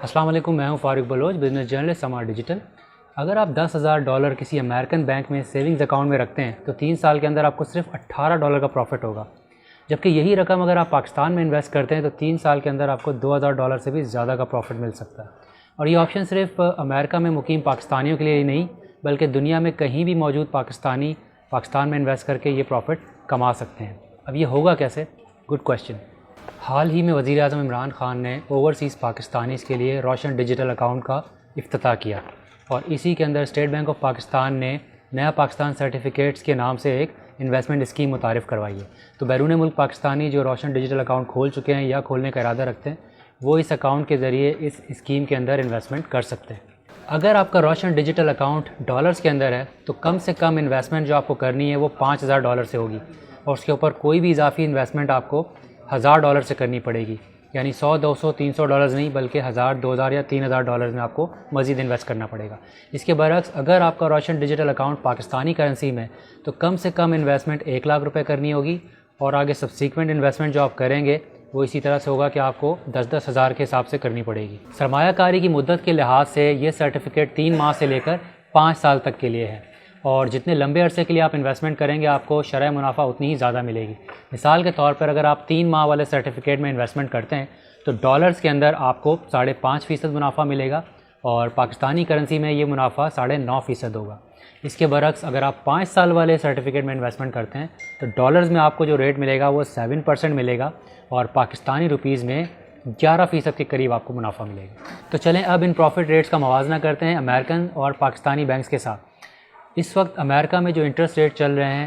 السلام علیکم، میں ہوں فاروق بلوچ، بزنس جرنلسٹ سماٹ ڈیجیٹل۔ اگر آپ $10,000 کسی امریکن بینک میں سیونگز اکاؤنٹ میں رکھتے ہیں تو 3 سال کے اندر آپ کو صرف $18 کا پروفٹ ہوگا، جبکہ یہی رقم اگر آپ پاکستان میں انویسٹ کرتے ہیں تو 3 سال کے اندر آپ کو $2,000 سے بھی زیادہ کا پروفٹ مل سکتا ہے۔ اور یہ آپشن صرف امریکہ میں مقیم پاکستانیوں کے لیے ہی نہیں بلکہ دنیا میں کہیں بھی موجود پاکستانی پاکستان میں انویسٹ کر کے یہ پروفٹ کما سکتے ہیں۔ اب یہ ہوگا کیسے؟ Good question. حال ہی میں وزیر اعظم عمران خان نے اوورسیز پاکستانیز کے لیے روشن ڈیجیٹل اکاؤنٹ کا افتتاح کیا، اور اسی کے another state bank of Pakistan نے نیا پاکستان سرٹیفکیٹس کے نام سے ایک انویسٹمنٹ اسکیم متعارف کروائی ہے۔ تو بیرون ملک پاکستانی جو روشن ڈیجیٹل اکاؤنٹ کھول چکے ہیں یا کھولنے کا ارادہ رکھتے ہیں وہ اس اکاؤنٹ کے ذریعے اس اسکیم کے اندر انویسٹمنٹ کر سکتے ہیں۔ اگر آپ کا روشن ڈیجیٹل اکاؤنٹ ڈالرز کے اندر ہے تو کم سے کم انویسٹمنٹ جو آپ کو کرنی ہے وہ $5,000 سے ہوگی، اور اس کے اوپر کوئی بھی اضافی انویسٹمنٹ آپ کو $1,000 سے کرنی پڑے گی، یعنی $100، $200، $300 نہیں بلکہ $1,000، $2,000 یا $3,000 میں آپ کو مزید انویسٹ کرنا پڑے گا۔ اس کے برعکس اگر آپ کا روشن ڈیجیٹل اکاؤنٹ پاکستانی کرنسی میں تو کم سے کم انویسٹمنٹ $1,00,000 کرنی ہوگی، اور آگے سبسیکوینٹ انویسٹمنٹ جو آپ کریں گے وہ اسی طرح سے ہوگا کہ آپ کو 10,000 کے حساب سے کرنی پڑے گی۔ سرمایہ کاری کی مدت کے لحاظ سے یہ سرٹیفکیٹ 3 ماہ سے لے کر 5 سال تک کے لیے ہے، اور جتنے لمبے عرصے کے لیے آپ انویسٹمنٹ کریں گے آپ کو شرح منافع اتنی ہی زیادہ ملے گی۔ مثال کے طور پر اگر آپ 3 ماہ والے سرٹیفکیٹ میں انویسٹمنٹ کرتے ہیں تو ڈالرز کے اندر آپ کو 5.5% منافع ملے گا، اور پاکستانی کرنسی میں یہ منافع 9.5% ہوگا۔ اس کے برعکس اگر آپ 5 سال والے سرٹیفکیٹ میں انویسٹمنٹ کرتے ہیں تو ڈالرز میں آپ کو جو ریٹ ملے گا وہ 7% ملے گا، اور پاکستانی روپیز میں 11% کے قریب آپ کو منافع ملے گا۔ تو چلیں اب ان پروفٹ ریٹس کا موازنہ کرتے ہیں امریکن اور پاکستانی بینکس کے ساتھ۔ اس وقت امریکہ میں جو انٹرسٹ ریٹ چل رہے ہیں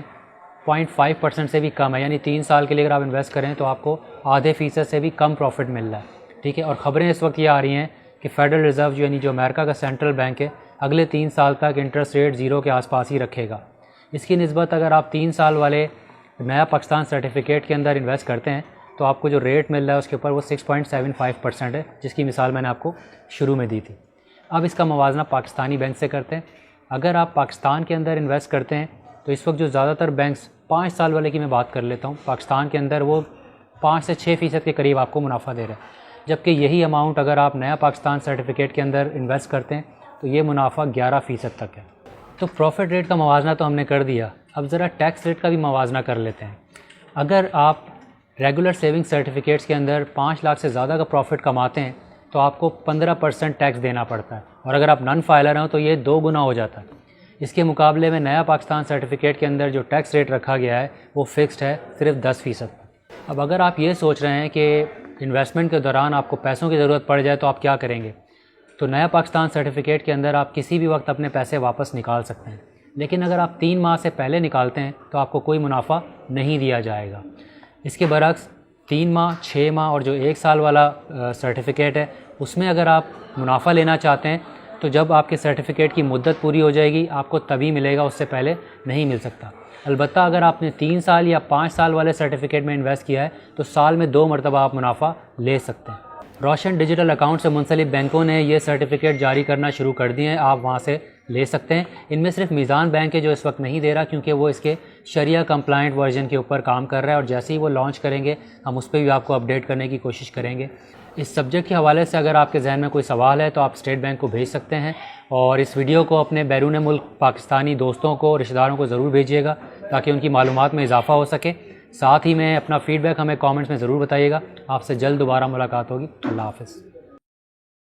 0.5% سے بھی کم ہے، یعنی 3 سال کے لیے اگر آپ انویسٹ کریں تو آپ کو ½ سے بھی کم پروفٹ مل رہا ہے، ٹھیک ہے۔ اور خبریں اس وقت یہ آ رہی ہیں کہ فیڈرل ریزرو یعنی جو امریکہ کا سینٹرل بینک ہے اگلے 3 سال تک انٹرسٹ ریٹ 0 کے آس پاس ہی رکھے گا۔ اس کی نسبت اگر آپ 3 سال والے نیا پاکستان سرٹیفکیٹ کے اندر انویسٹ کرتے ہیں تو آپ کو جو ریٹ مل رہا ہے اس کے اوپر وہ 6.75% ہے، جس کی مثال میں نے آپ کو شروع میں دی تھی۔ اب اس کا موازنہ پاکستانی بینک سے کرتے ہیں۔ اگر آپ پاکستان کے اندر انویسٹ کرتے ہیں تو اس وقت جو زیادہ تر بینکس 5 سال والے کی میں بات کر لیتا ہوں، پاکستان کے اندر وہ 5 سے 6% کے قریب آپ کو منافع دے رہے ہیں، جبکہ یہی اماؤنٹ اگر آپ نیا پاکستان سرٹیفکیٹ کے اندر انویسٹ کرتے ہیں تو یہ منافع 11% تک ہے۔ تو پروفٹ ریٹ کا موازنہ تو ہم نے کر دیا، اب ذرا ٹیکس ریٹ کا بھی موازنہ کر لیتے ہیں۔ اگر آپ ریگولر سیونگ سرٹیفکیٹس کے اندر 5 لاکھ سے زیادہ کا پروفٹ کماتے ہیں تو آپ کو 15% ٹیکس دینا پڑتا ہے، اور اگر آپ نان فائلر ہیں تو یہ 2 گنا ہو جاتا ہے۔ اس کے مقابلے میں نیا پاکستان سرٹیفکیٹ کے اندر جو ٹیکس ریٹ رکھا گیا ہے وہ فکسڈ ہے، صرف 10%۔ اب اگر آپ یہ سوچ رہے ہیں کہ انویسٹمنٹ کے دوران آپ کو پیسوں کی ضرورت پڑ جائے تو آپ کیا کریں گے، تو نیا پاکستان سرٹیفکیٹ کے اندر آپ کسی بھی وقت اپنے پیسے واپس نکال سکتے ہیں، لیکن اگر آپ 3 ماہ سے پہلے نکالتے ہیں تو آپ کو کوئی منافع نہیں دیا جائے گا۔ اس کے برعکس 3 ماہ، 6 ماہ اور جو 1 سال والا سرٹیفکیٹ ہے اس میں اگر آپ منافع لینا چاہتے ہیں تو جب آپ کے سرٹیفکیٹ کی مدت پوری ہو جائے گی آپ کو تبھی ملے گا، اس سے پہلے نہیں مل سکتا۔ البتہ اگر آپ نے 3 سال یا 5 سال والے سرٹیفکیٹ میں انویسٹ کیا ہے تو سال میں 2 مرتبہ آپ منافع لے سکتے ہیں۔ روشن ڈیجیٹل اکاؤنٹ سے منسلک بینکوں نے یہ سرٹیفکیٹ جاری کرنا شروع کر دیے ہیں، آپ وہاں سے لے سکتے ہیں۔ ان میں صرف میزان بینک ہے جو اس وقت نہیں دے رہا، کیونکہ وہ اس کے شریعہ کمپلائنٹ ورژن کے اوپر کام کر رہا ہے، اور جیسے ہی وہ لانچ کریں گے ہم اس پہ بھی آپ کو اپڈیٹ کرنے کی کوشش کریں گے۔ اس سبجیکٹ کے حوالے سے اگر آپ کے ذہن میں کوئی سوال ہے تو آپ اسٹیٹ بینک کو بھیج سکتے ہیں، اور اس ویڈیو کو اپنے بیرون ملک پاکستانی دوستوں کو، رشتہ داروں کو ضرور بھیجیے گا تاکہ ان کی معلومات میں اضافہ ہو سکے۔ ساتھ ہی میں اپنا فیڈ بیک ہمیں کامنٹس میں ضرور بتائیے گا۔ آپ سے جلد دوبارہ ملاقات ہوگی۔ اللہ حافظ۔